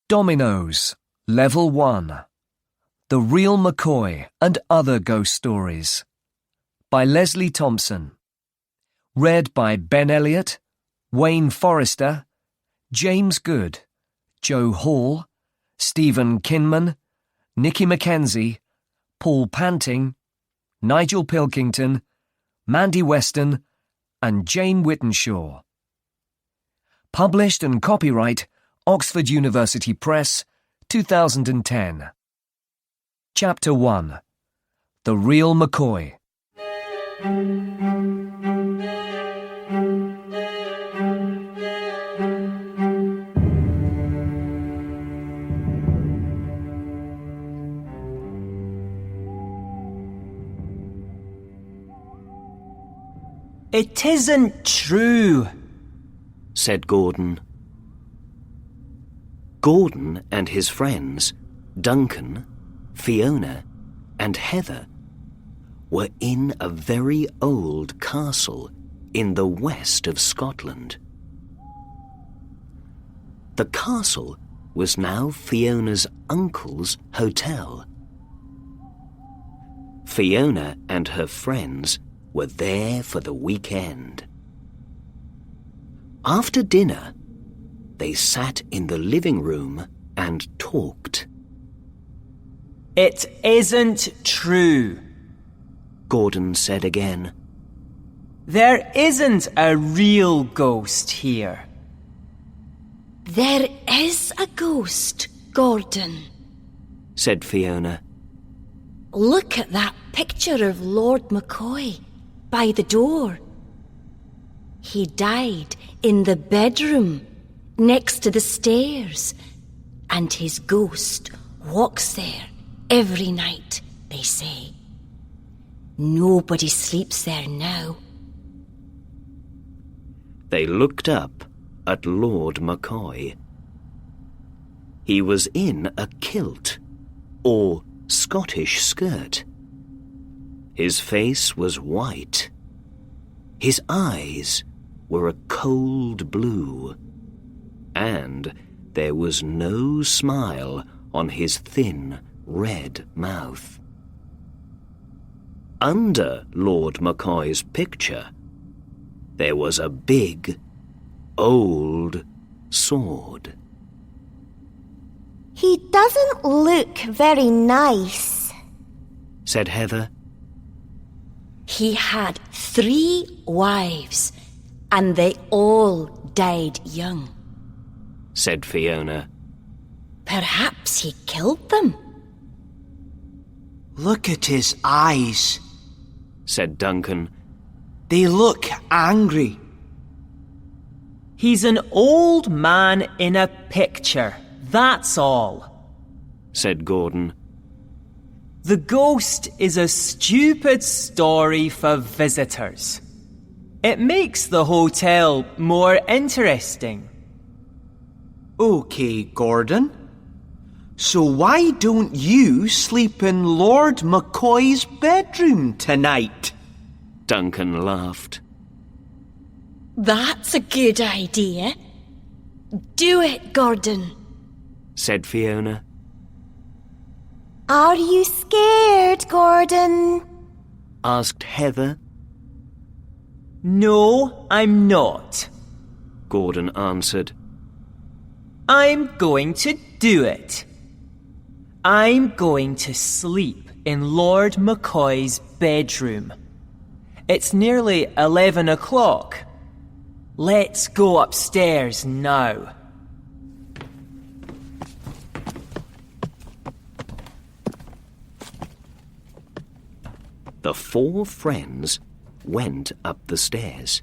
Dominoes, Level 1. The Real McCoy and Other Ghost Stories. By Leslie Thompson. Read by Ben Elliott, Wayne Forrester, James Good, Joe Hall, Stephen Kinman, Nikki Mackenzie, Paul Panting, Nigel Pilkington, Mandy Weston, and Jane Wittenshaw. Published and copyright Oxford University Press, 2010. Chapter 1. The Real McCoy. It isn't true, said Gordon. Gordon and his friends, Duncan, Fiona, and Heather, were in a very old castle in the west of Scotland. The castle was now Fiona's uncle's hotel. Fiona and her friends were there for the weekend. After dinner, they sat in the living room and talked. It isn't true, Gordon said again. There isn't a real ghost here. There is a ghost, Gordon, said Fiona. Look at that picture of Lord McCoy by the door. He died in the bedroom next to the stairs, and his ghost walks there every night, they say. Nobody sleeps there now. They looked up at Lord McCoy. He was in a kilt, or Scottish skirt. His face was white. His eyes were a cold blue, and there was no smile on his thin, red mouth. Under Lord McCoy's picture, there was a big, old sword. He doesn't look very nice, said Heather. He had 3 wives, and they all died young, said Fiona. Perhaps he killed them. Look at his eyes, said Duncan. They look angry. He's an old man in a picture, that's all, said Gordon. The ghost is a stupid story for visitors. It makes the hotel more interesting. OK, Gordon. So why don't you sleep in Lord McCoy's bedroom tonight? Duncan laughed. That's a good idea. Do it, Gordon, said Fiona. Are you scared, Gordon? Asked Heather. No, I'm not, Gordon answered. I'm going to do it. I'm going to sleep in Lord McCoy's bedroom. It's nearly 11 o'clock. Let's go upstairs now. The 4 friends went up the stairs.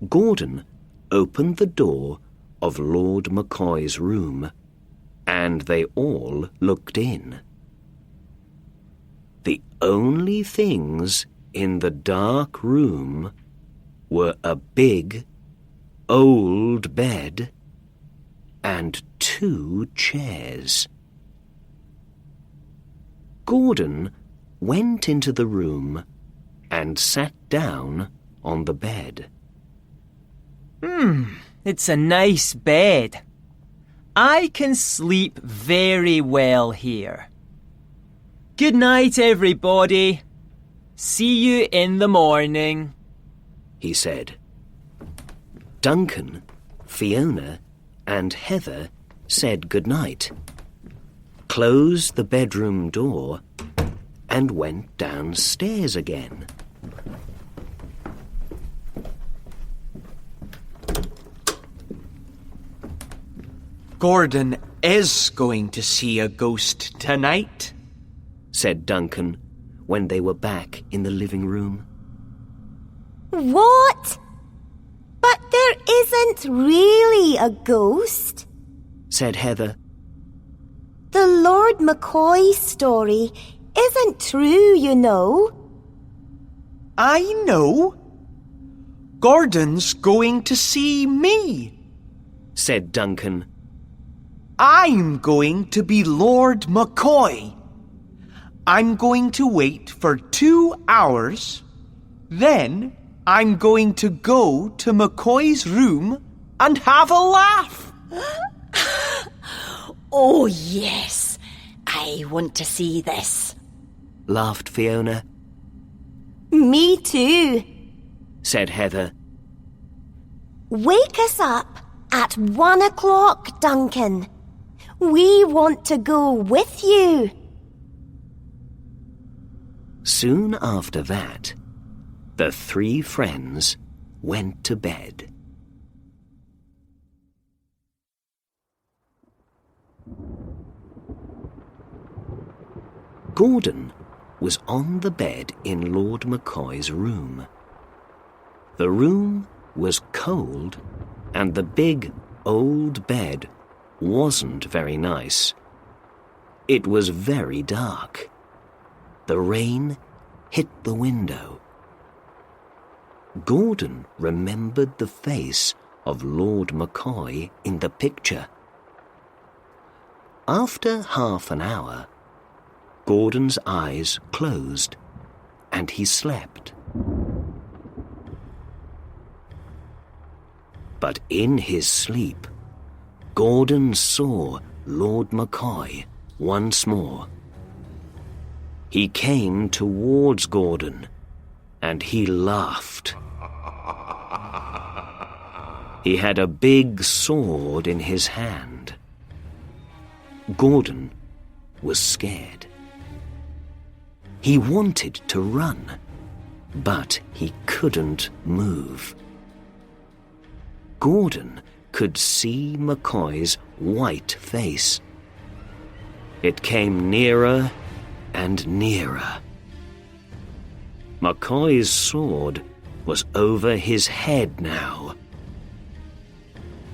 Gordon opened the door of Lord McCoy's room, and they all looked in. The only things in the dark room were a big, old bed and 2 chairs. Gordon went into the room and sat down on the bed. It's a nice bed. I can sleep very well here. Good night, everybody. See you in the morning, he said. Duncan, Fiona, and Heather said goodnight, closed the bedroom door, and went downstairs again. Gordon is going to see a ghost tonight, said Duncan when they were back in the living room. What? But there isn't really a ghost, said Heather. The Lord McCoy story isn't true, you know. I know. Gordon's going to see me, said Duncan. I'm going to be Lord McCoy. I'm going to wait for 2 hours. Then I'm going to go to McCoy's room and have a laugh. Oh, yes. I want to see this. Laughed Fiona. Me too, said Heather. Wake us up at 1 o'clock, Duncan. We want to go with you. Soon after that, the 3 friends went to bed. Gordon was on the bed in Lord McCoy's room. The room was cold, and the big, old bed wasn't very nice. It was very dark. The rain hit the window. Gordon remembered the face of Lord McCoy in the picture. After half an hour, Gordon's eyes closed and he slept. But in his sleep, Gordon saw Lord McCoy once more. He came towards Gordon and he laughed. He had a big sword in his hand. Gordon was scared. He wanted to run, but he couldn't move. Gordon could see McCoy's white face. It came nearer and nearer. McCoy's sword was over his head now.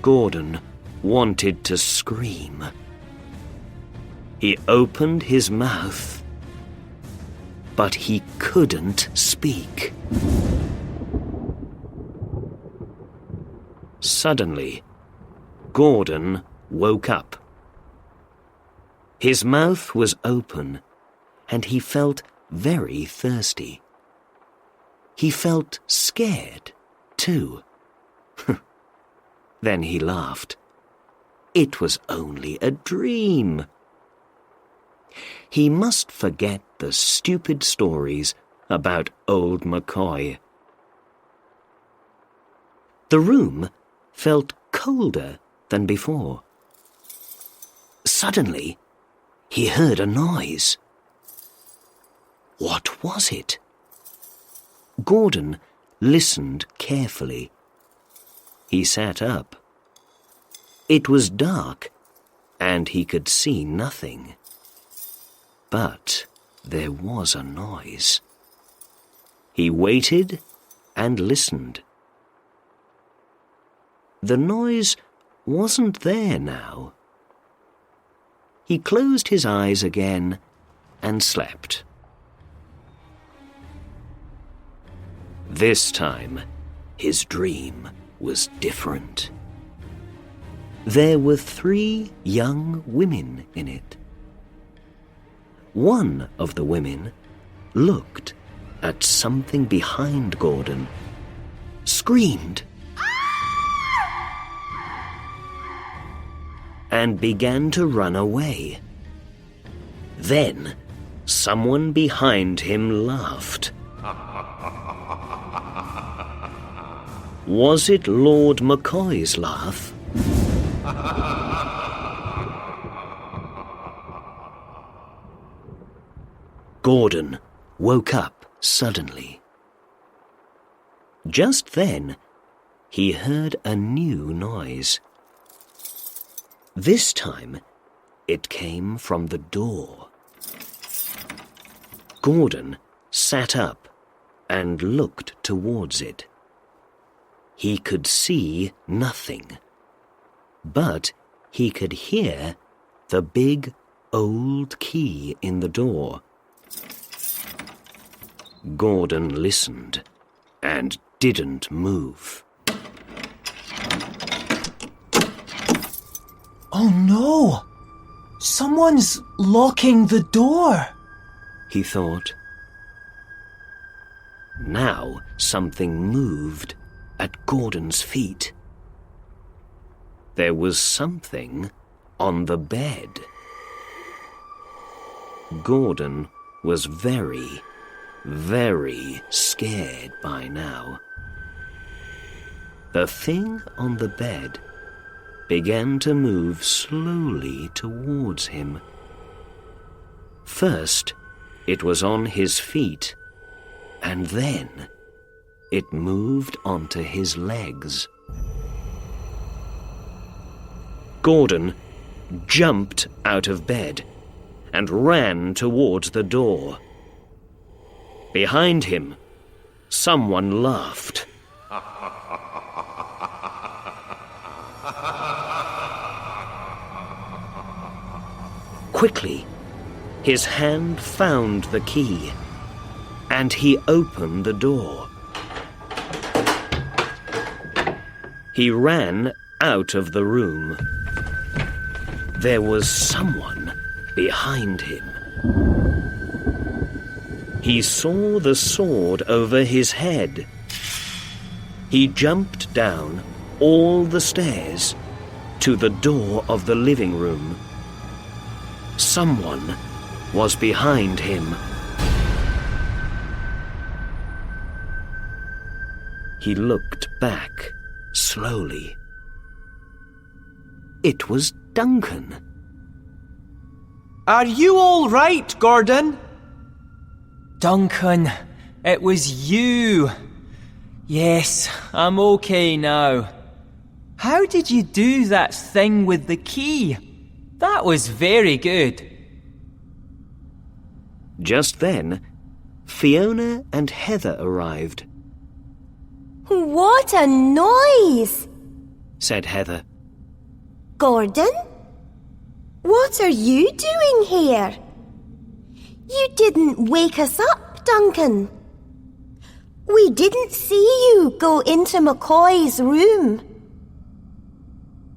Gordon wanted to scream. He opened his mouth, but he couldn't speak. Suddenly, Gordon woke up. His mouth was open, and he felt very thirsty. He felt scared, too. Then he laughed. It was only a dream. He must forget the stupid stories about old McCoy. The room felt colder than before. Suddenly, he heard a noise. What was it? Gordon listened carefully. He sat up. It was dark, and he could see nothing. But there was a noise. He waited and listened. The noise wasn't there now. He closed his eyes again and slept. This time, his dream was different. There were 3 young women in it. One of the women looked at something behind Gordon, screamed, and began to run away. Then someone behind him laughed. Was it Lord McCoy's laugh? Gordon woke up suddenly. Just then, he heard a new noise. This time, it came from the door. Gordon sat up and looked towards it. He could see nothing, but he could hear the big old key in the door. Gordon listened and didn't move. Oh no! Someone's locking the door! He thought. Now something moved at Gordon's feet. There was something on the bed. Gordon was very, very scared by now. The thing on the bed began to move slowly towards him. First, it was on his feet, and then it moved onto his legs. Gordon jumped out of bed and ran towards the door. Behind him, someone laughed. Quickly, his hand found the key, and he opened the door. He ran out of the room. There was someone behind him. He saw the sword over his head. He jumped down all the stairs to the door of the living room. Someone was behind him. He looked back slowly. It was Duncan. Are you all right, Gordon? Duncan, it was you. Yes, I'm okay now. How did you do that thing with the key? That was very good. Just then, Fiona and Heather arrived. What a noise! Said Heather. Gordon? What are you doing here? You didn't wake us up, Duncan. We didn't see you go into McCoy's room.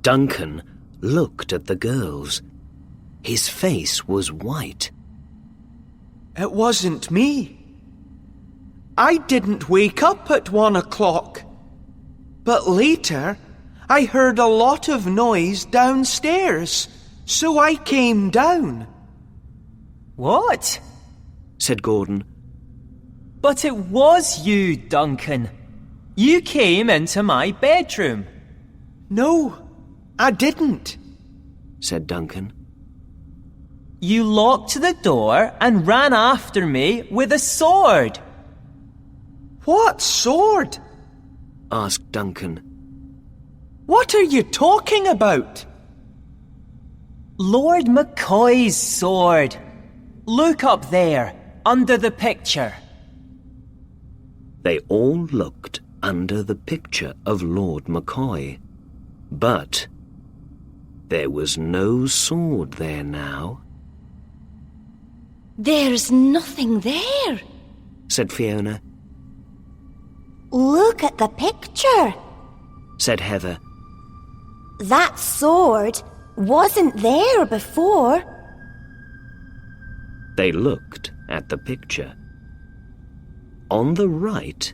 Duncan looked at the girls. His face was white. It wasn't me. I didn't wake up at 1 o'clock. But later, I heard a lot of noise downstairs, so I came down. What? Said Gordon. But it was you, Duncan. You came into my bedroom. No, I didn't, said Duncan. You locked the door and ran after me with a sword. What sword? Asked Duncan. What are you talking about? Lord McCoy's sword. Look up there, under the picture. They all looked under the picture of Lord McCoy, but there was no sword there now. There's nothing there, Said Fiona. Look at the picture. Said Heather. That sword wasn't there before. They looked at the picture. On the right,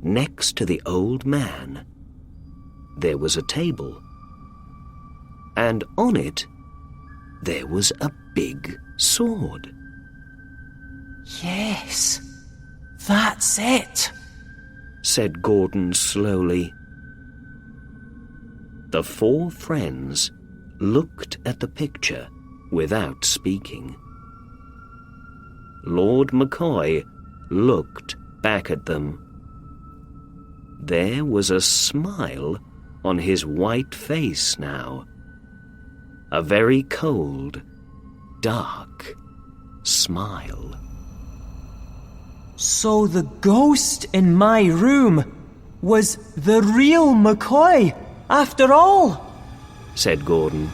next to the old man, there was a table. and on it there was a big sword. Yes, that's it, said Gordon slowly. The four friends looked at the picture without speaking. Lord McCoy looked back at them. There was a smile on his white face now. A very cold, dark smile. So the ghost in my room was the real McCoy, after all, said Gordon.